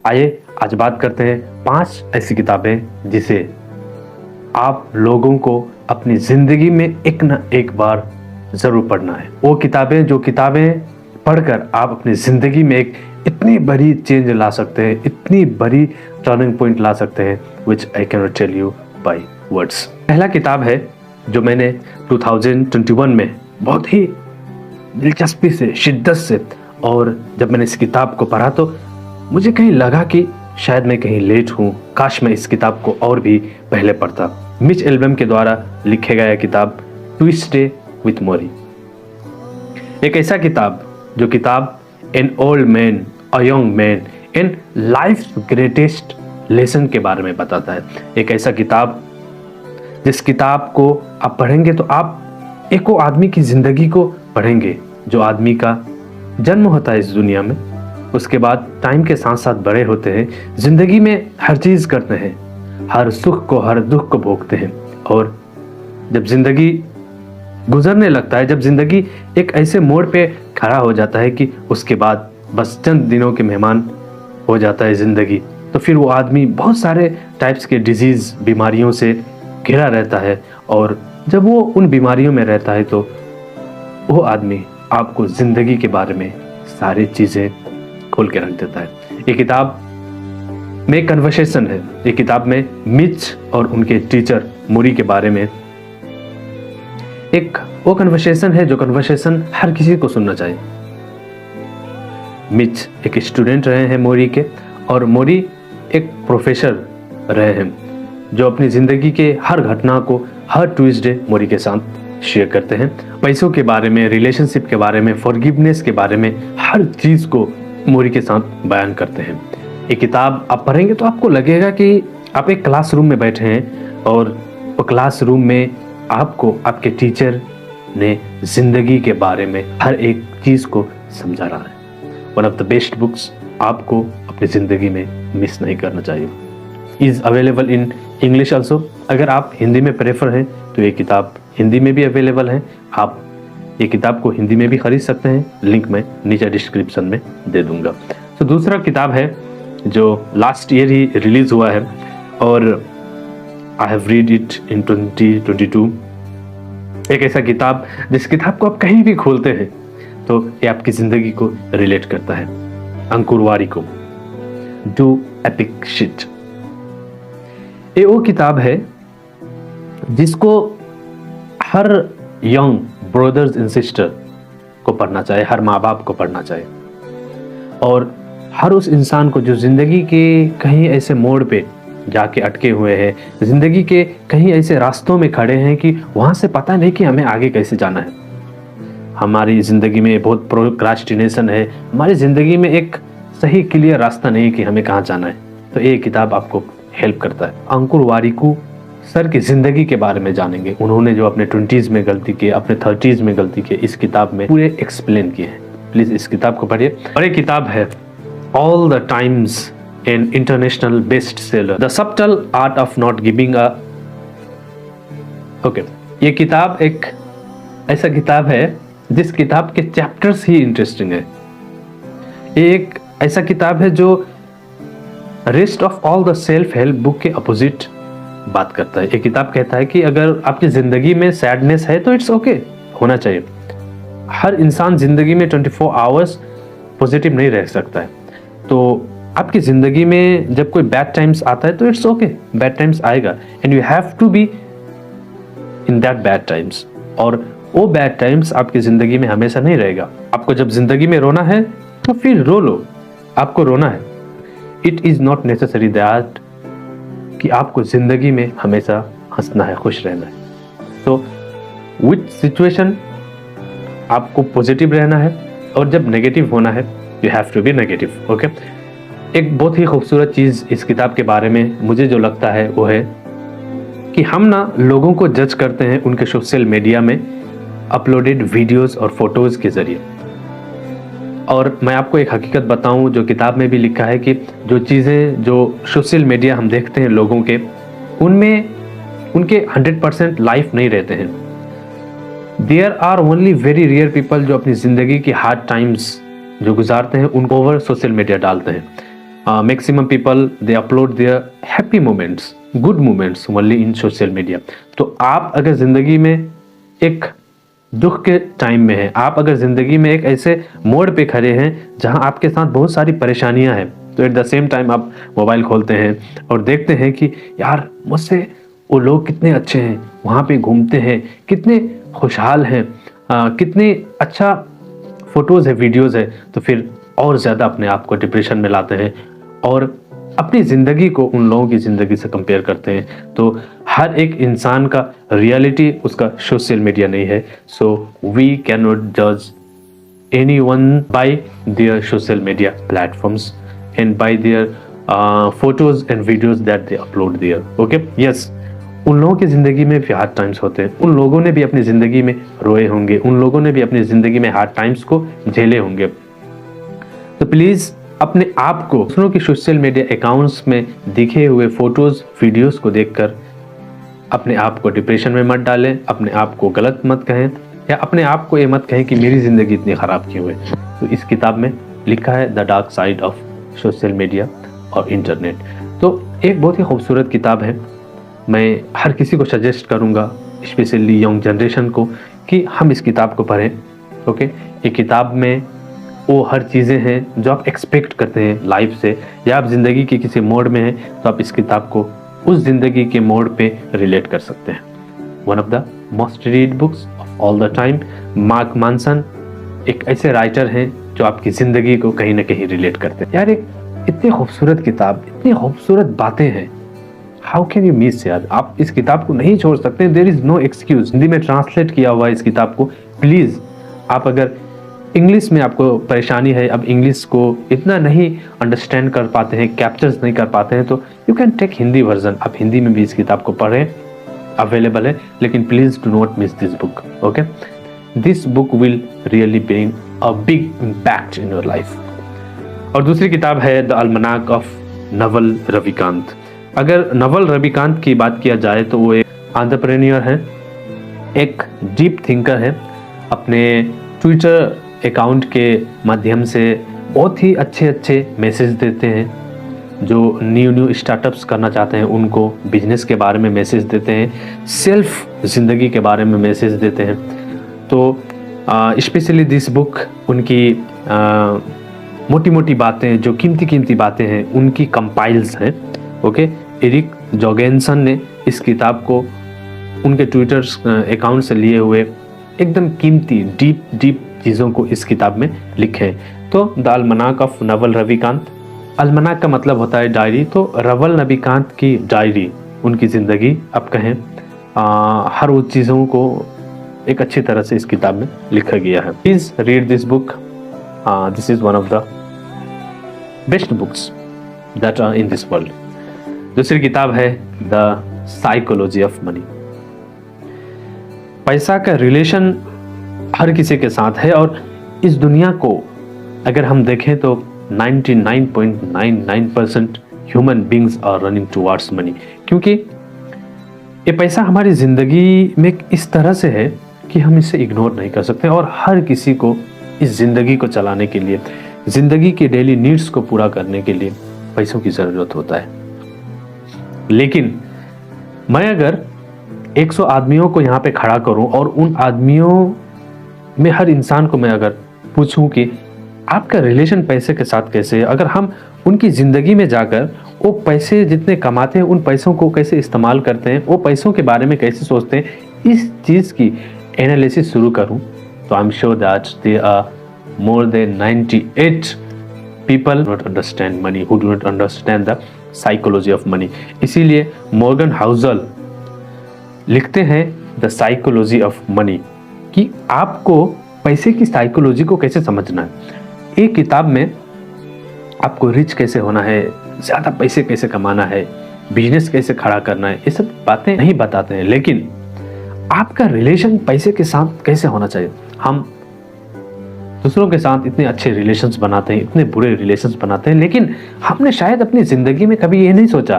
आइए आज बात करते हैं 5 ऐसी किताबें जिसे आप लोगों को अपनी ज़िंदगी में एक ना एक बार ज़रूर पढ़ना है। वो किताबें जो किताबें पढ़कर आप अपनी ज़िंदगी में एक इतनी बड़ी चेंज ला सकते हैं, इतनी बड़ी टर्निंग पॉइंट ला सकते हैं, which I can not tell you by words. पहला किताब है जो मैंने 2021 में बहुत ही दिलचस्पी से, शिद्दत से, और जब मैंने इस किताब को पढ़ा तो मुझे कहीं लगा कि शायद मैं कहीं लेट हूँ, काश मैं इस किताब को और भी पहले पढ़ता। मिच एल्बम के द्वारा लिखे गया किताब ट्यूसडे विथ मोरी। एक ऐसा किताब जो किताब an old man, a young man and life greatest lesson के बारे में बताता है। एक ऐसा किताब जिस किताब को आप पढ़ेंगे तो आप एक वो आदमी की जिंदगी को पढ़ेंगे जो आदमी का जन्म होता है इस दुनिया में, उसके बाद टाइम के साथ साथ बड़े होते हैं, जिंदगी में हर चीज करते हैं, हर सुख को हर दुख को भोगते हैं, और जब जिंदगी गुजरने लगता है, जब जिंदगी एक ऐसे मोड़ पे खड़ा हो जाता है कि उसके बाद बस चंद दिनों के मेहमान हो जाता है जिंदगी, तो फिर वो आदमी बहुत सारे टाइप्स के डिजीज, बीमारियों से घिरा रहता है। और जब वो उन बीमारियों में रहता है तो वो आदमी आपको जिंदगी के बारे में सारी चीजें खोल के रख देता है। ये किताब में कन्वर्सेशन है। ये किताब में मिच और उनके टीचर मोरी के बारे में एक वो कन्वर्सेशन है जो कन्वर्सेशन हर किसी को सुनना चाहिए। मिच एक स्टूडेंट रहे हैं मोरी के, और मोरी एक प्रोफेसर रहे हैं जो अपनी जिंदगी के हर घटना को हर ट्यूसडे मोरी के साथ शेयर करते हैं। पैसों के बारे में, रिलेशनशिप के बारे में, फॉरगिवनेस के बारे में, हर चीज को मोरी के साथ बयान करते हैं। ये किताब आप पढ़ेंगे तो आपको लगेगा कि आप एक क्लासरूम में बैठे हैं और वो क्लासरूम में आपको आपके टीचर ने जिंदगी के बारे में हर एक चीज को समझा रहा है। One of the best books, आपको अपनी जिंदगी में मिस नहीं करना चाहिए। Is available in English also. अगर आप हिंदी में प्रेफर हैं तो ये किताब हिंदी में भी अवेलेबल है। आप ये किताब को हिंदी में भी खरीद सकते हैं, लिंक मैं नीचे डिस्क्रिप्शन में दे दूंगा। तो दूसरा किताब है जो लास्ट ईयर ही रिलीज हुआ है और I have read it in 2022। एक ऐसा किताब जिस किताब को आप कहीं भी खोलते हैं तो ये आपकी जिंदगी को रिलेट करता है। अंकुर वारिको, डू एपिक शिट। ये वो किताब है जिसको हर यंग ब्रदर्स एंड सिस्टर को पढ़ना चाहिए, हर माँ बाप को पढ़ना चाहिए, और हर उस इंसान को जो जिंदगी के कहीं ऐसे मोड़ पे जाके अटके हुए हैं, जिंदगी के कहीं ऐसे रास्तों में खड़े हैं कि वहां से पता नहीं कि हमें आगे कैसे जाना है। हमारी जिंदगी में बहुत प्रोक्रास्टिनेशन है, हमारी जिंदगी में एक सही क्लियर रास्ता नहीं कि हमें कहाँ जाना है। तो ये किताब आपको हेल्प करता है। अंकुर वारिको सर की जिंदगी के बारे में जानेंगे। उन्होंने जो अपने 20s में गलती की, अपने 30s में गलती की, इस किताब में पूरे एक्सप्लेन किए हैं। प्लीज इस किताब को पढ़िए। और एक किताब है all the times an international best seller, the subtle art of not giving a. Okay, ये किताब एक ऐसा किताब है जिस किताब के चैप्टर्स ही इंटरेस्टिंग है। ये एक ऐसा किताब है जो rest of all the self help book के अपोजिट बात करता है। ये किताब कहता है कि अगर आपकी जिंदगी में सैडनेस है तो इट्स ओके, होना चाहिए। हर इंसान जिंदगी में 24 आवर्स पॉजिटिव नहीं रह सकता है। तो आपकी जिंदगी में जब कोई बैड टाइम्स आता है तो इट्स ओके, बैड टाइम्स आएगा and you have to be in that bad times. और वो बैड टाइम्स आपकी जिंदगी में हमेशा नहीं रहेगा। आपको जब जिंदगी में रोना है तो फिर रो लो, आपको रोना है। It is not necessary that कि आपको जिंदगी में हमेशा हंसना है, खुश रहना है। तो विथ सिचुएशन आपको पॉजिटिव रहना है, और जब नेगेटिव होना है you have to be negative. Okay, एक बहुत ही खूबसूरत चीज इस किताब के बारे में मुझे जो लगता है वो है कि हम ना लोगों को जज करते हैं उनके सोशल मीडिया में अपलोडेड वीडियोस और फोटोज के जरिए। और मैं आपको एक हकीकत बताऊं जो किताब में भी लिखा है कि जो चीज़ें जो सोशल मीडिया हम देखते हैं लोगों के, उनमें उनके 100% लाइफ नहीं रहते हैं। There are only very rare people जो अपनी ज़िंदगी की हार्ड टाइम्स जो गुजारते हैं उनको ओवर सोशल मीडिया डालते हैं। Maximum people they upload their happy moments, good moments only in social media. तो आप अगर ज़िंदगी में एक दुख के टाइम में हैं, आप अगर ज़िंदगी में एक ऐसे मोड़ पे खड़े हैं जहां आपके साथ बहुत सारी परेशानियां हैं, तो एट द सेम टाइम आप मोबाइल खोलते हैं और देखते हैं कि यार मुझसे वो लोग कितने अच्छे हैं, वहाँ पे घूमते हैं, कितने खुशहाल हैं, कितने अच्छा फोटोज़ है, वीडियोज़ है, तो फिर और ज़्यादा अपने आप को डिप्रेशन में लाते हैं और अपनी ज़िंदगी को उन लोगों की ज़िंदगी से कंपेयर करते हैं। तो हर एक इंसान का रियलिटी उसका सोशल मीडिया नहीं है। सो वी कैन नॉट जज anyone by their social media platforms and by their photos and videos that they upload there. Okay, yes, उन लोगों की ज़िंदगी में भी हार्ड टाइम्स होते हैं, उन लोगों ने भी अपनी ज़िंदगी में रोए होंगे, उन लोगों ने भी अपनी ज़िंदगी में हार्ड टाइम्स को झेले होंगे। तो प्लीज़ अपने आप को दूसरों की सोशल मीडिया अकाउंट्स में दिखे हुए फोटोज़ वीडियोज़ को देखकर अपने आप को डिप्रेशन में मत डालें, अपने आप को गलत मत कहें या अपने आप को ये मत कहें कि मेरी ज़िंदगी इतनी ख़राब क्यों है। तो इस किताब में लिखा है the dark side of social media और इंटरनेट। तो एक बहुत ही खूबसूरत किताब है, मैं हर किसी को सजेस्ट करूँगा, स्पेशली यंग जनरेशन को, कि हम इस किताब को पढ़ें। ओके, ये किताब में वो हर चीज़ें हैं जो आप एक्सपेक्ट करते हैं लाइफ से, या आप ज़िंदगी के किसी मोड़ में हैं तो आप इस किताब को उस ज़िंदगी के मोड़ पे रिलेट कर सकते हैं। One of the most read books of all the time. Mark Manson एक ऐसे राइटर हैं जो आपकी ज़िंदगी को कहीं ना कहीं रिलेट करते हैं। यार एक इतनी खूबसूरत किताब, इतनी खूबसूरत बातें हैं, हाउ कैन यू मिस यार। आप इस किताब को नहीं छोड़ सकते, there is no excuse. Hindi में ट्रांसलेट किया हुआ है इस किताब को। प्लीज़ आप अगर इंग्लिश में आपको परेशानी है, अब इंग्लिश को इतना नहीं अंडरस्टैंड कर पाते हैं, कैप्चर्स नहीं कर पाते हैं, तो you can take Hindi version. आप हिंदी में भी इस किताब को पढ़ें, अवेलेबल है। लेकिन please do not miss this book. Okay, this book will really bring a big impact in your life. और दूसरी किताब है द अल्मनाक ऑफ नवल रविकांत। अगर नवल रविकांत की बात किया जाए तो वो एक एंटरप्रेन्योर है, एक डीप थिंकर है। अपने ट्विटर अकाउंट के माध्यम से बहुत ही अच्छे अच्छे मैसेज देते हैं, जो न्यू स्टार्टअप्स करना चाहते हैं उनको बिजनेस के बारे में मैसेज देते हैं, सेल्फ ज़िंदगी के बारे में मैसेज देते हैं। तो स्पेशली दिस बुक उनकी मोटी मोटी बातें, जो कीमती बातें हैं, उनकी कंपाइल्स हैं। ओके, एरिक जोगेंसन ने इस किताब को उनके ट्विटर अकाउंट से लिए हुए एकदम कीमती डीप चीज़ों को इस किताब में लिखे हैं। तो द अल्मनाक ऑफ नवल रविकांत, अल्मनाक का मतलब होता है डायरी, तो नवल रविकांत की डायरी, उनकी ज़िंदगी आप कहें, हर वो चीज़ों को एक अच्छी तरह से इस किताब में लिखा गया है। Please read this book, this is one of the best books that are in this world. दूसरी किताब है द साइकोलॉजी ऑफ मनी। पैसा का रिलेशन हर किसी के साथ है और इस दुनिया को अगर हम देखें तो 99.99% human beings are running towards money, क्योंकि ये पैसा हमारी ज़िंदगी में इस तरह से है कि हम इसे इग्नोर नहीं कर सकते। और हर किसी को इस ज़िंदगी को चलाने के लिए, ज़िंदगी के डेली नीड्स को पूरा करने के लिए पैसों की ज़रूरत होता है। लेकिन मैं अगर 100 आदमियों को यहाँ पे खड़ा करूं और उन आदमियों में हर इंसान को मैं अगर पूछूं कि आपका रिलेशन पैसे के साथ कैसे है, अगर हम उनकी ज़िंदगी में जाकर वो पैसे जितने कमाते हैं उन पैसों को कैसे इस्तेमाल करते हैं, वो पैसों के बारे में कैसे सोचते हैं, इस चीज़ की एनालिसिस शुरू करूं, तो I am sure that there are more than 98 people not understand money, who do not understand the psychology of money। इसीलिए मॉर्गन हाउसल लिखते हैं द साइकोलॉजी ऑफ मनी, कि आपको पैसे की साइकोलॉजी को कैसे समझना है। एक किताब में आपको रिच कैसे होना है, ज़्यादा पैसे कैसे कमाना है, बिजनेस कैसे खड़ा करना है, ये सब बातें नहीं बताते हैं, लेकिन आपका रिलेशन पैसे के साथ कैसे होना चाहिए। हम दूसरों के साथ इतने अच्छे रिलेशंस बनाते हैं, इतने बुरे रिलेशंस बनाते हैं, लेकिन हमने शायद अपनी ज़िंदगी में कभी ये नहीं सोचा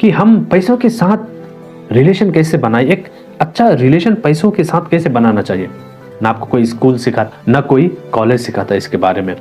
कि हम पैसों के साथ रिलेशन कैसे बनाए, एक अच्छा रिलेशन पैसों के साथ कैसे बनाना चाहिए। ना आपको कोई स्कूल सिखाता, ना कोई कॉलेज सिखाता इसके बारे में।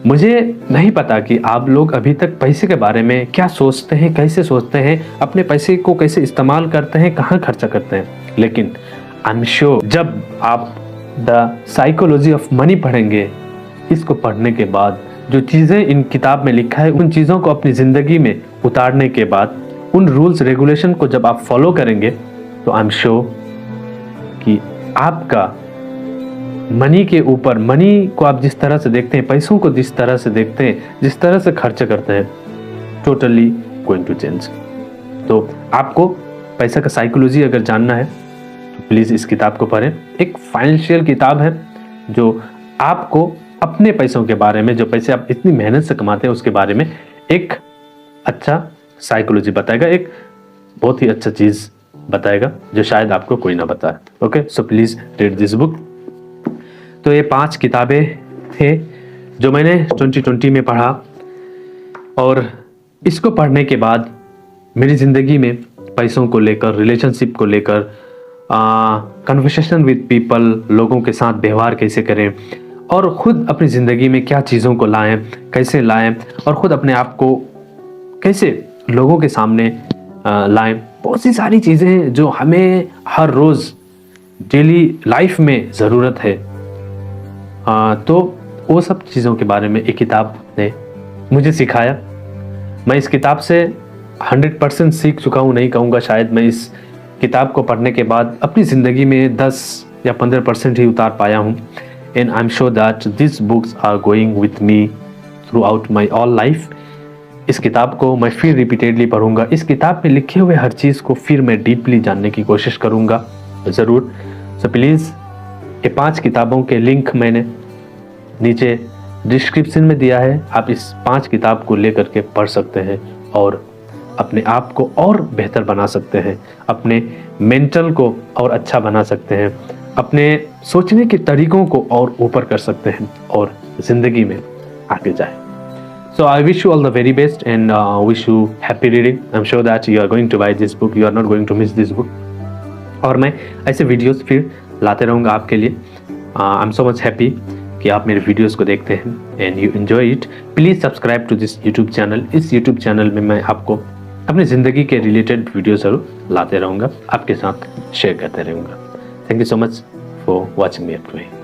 मुझे नहीं पता कि आप लोग अभी तक पैसे के बारे में क्या सोचते हैं, कैसे सोचते हैं, अपने पैसे को कैसे इस्तेमाल करते हैं, कहाँ खर्चा करते हैं। लेकिन आई एम श्योर जब आप द साइकोलॉजी ऑफ मनी पढ़ेंगे, इसको पढ़ने के बाद जो चीज़ें इन किताब में लिखा है, उन चीज़ों को अपनी ज़िंदगी में उतारने के बाद, उन रूल्स रेगुलेशन को जब आप फॉलो करेंगे, तो आई एम श्योर कि आपका मनी के ऊपर, मनी को आप जिस तरह से देखते हैं, पैसों को जिस तरह से देखते हैं, जिस तरह से खर्च करते हैं, टोटली गोइंग टू चेंज। तो आपको पैसा का साइकोलॉजी अगर जानना है तो प्लीज़ इस किताब को पढ़ें। एक फाइनेंशियल किताब है जो आपको अपने पैसों के बारे में, जो पैसे आप इतनी मेहनत से कमाते हैं उसके बारे में एक अच्छा साइकोलॉजी बताएगा, एक बहुत ही अच्छा चीज़ बताएगा जो शायद आपको कोई ना बताए। Okay, so please read this book. तो ये 5 किताबें थे जो मैंने 2020 में पढ़ा, और इसको पढ़ने के बाद मेरी ज़िंदगी में पैसों को लेकर, रिलेशनशिप को लेकर, कन्वर्सेशन विद पीपल, लोगों के साथ व्यवहार कैसे करें, और ख़ुद अपनी ज़िंदगी में क्या चीज़ों को लाएं, कैसे लाएं, और ख़ुद अपने आप को कैसे लोगों के सामने लाएं। बहुत सी सारी चीज़ें हैं जो हमें हर रोज़ डेली लाइफ में ज़रूरत है। तो वो सब चीज़ों के बारे में एक किताब ने मुझे सिखाया। मैं इस किताब से 100% सीख चुका हूँ, नहीं कहूँगा, शायद मैं इस किताब को पढ़ने के बाद अपनी ज़िंदगी में 10 या 15% ही उतार पाया हूँ। And I am sure that this books are going with me throughout my all life. इस किताब को मैं फिर रिपीटेडली पढ़ूंगा। इस किताब में लिखे हुए हर चीज़ को फिर मैं डीपली जानने की कोशिश करूंगा ज़रूर। सो प्लीज़ ये 5 किताबों के लिंक मैंने नीचे डिस्क्रिप्शन में दिया है। आप इस 5 किताब को लेकर के पढ़ सकते हैं और अपने आप को और बेहतर बना सकते हैं, अपने मेंटल को और अच्छा बना सकते हैं, अपने सोचने के तरीकों को और ऊपर कर सकते हैं और ज़िंदगी में आगे जाए। So I wish you all the very best and wish you happy reading. I'm sure that you are going to buy this book. You are not going to miss this book. और मैं ऐसे videos फिर लाते रहूँगा आपके लिए। I'm so much happy कि आप मेरे वीडियोस को देखते हैं and you enjoy it. Please subscribe to this YouTube channel. इस YouTube चैनल में मैं आपको अपनी ज़िंदगी के रिलेटेड वीडियो ज़रूर लाते रहूँगा, आपके साथ शेयर करते रहूँगा। Thank you so much for watching me up to here.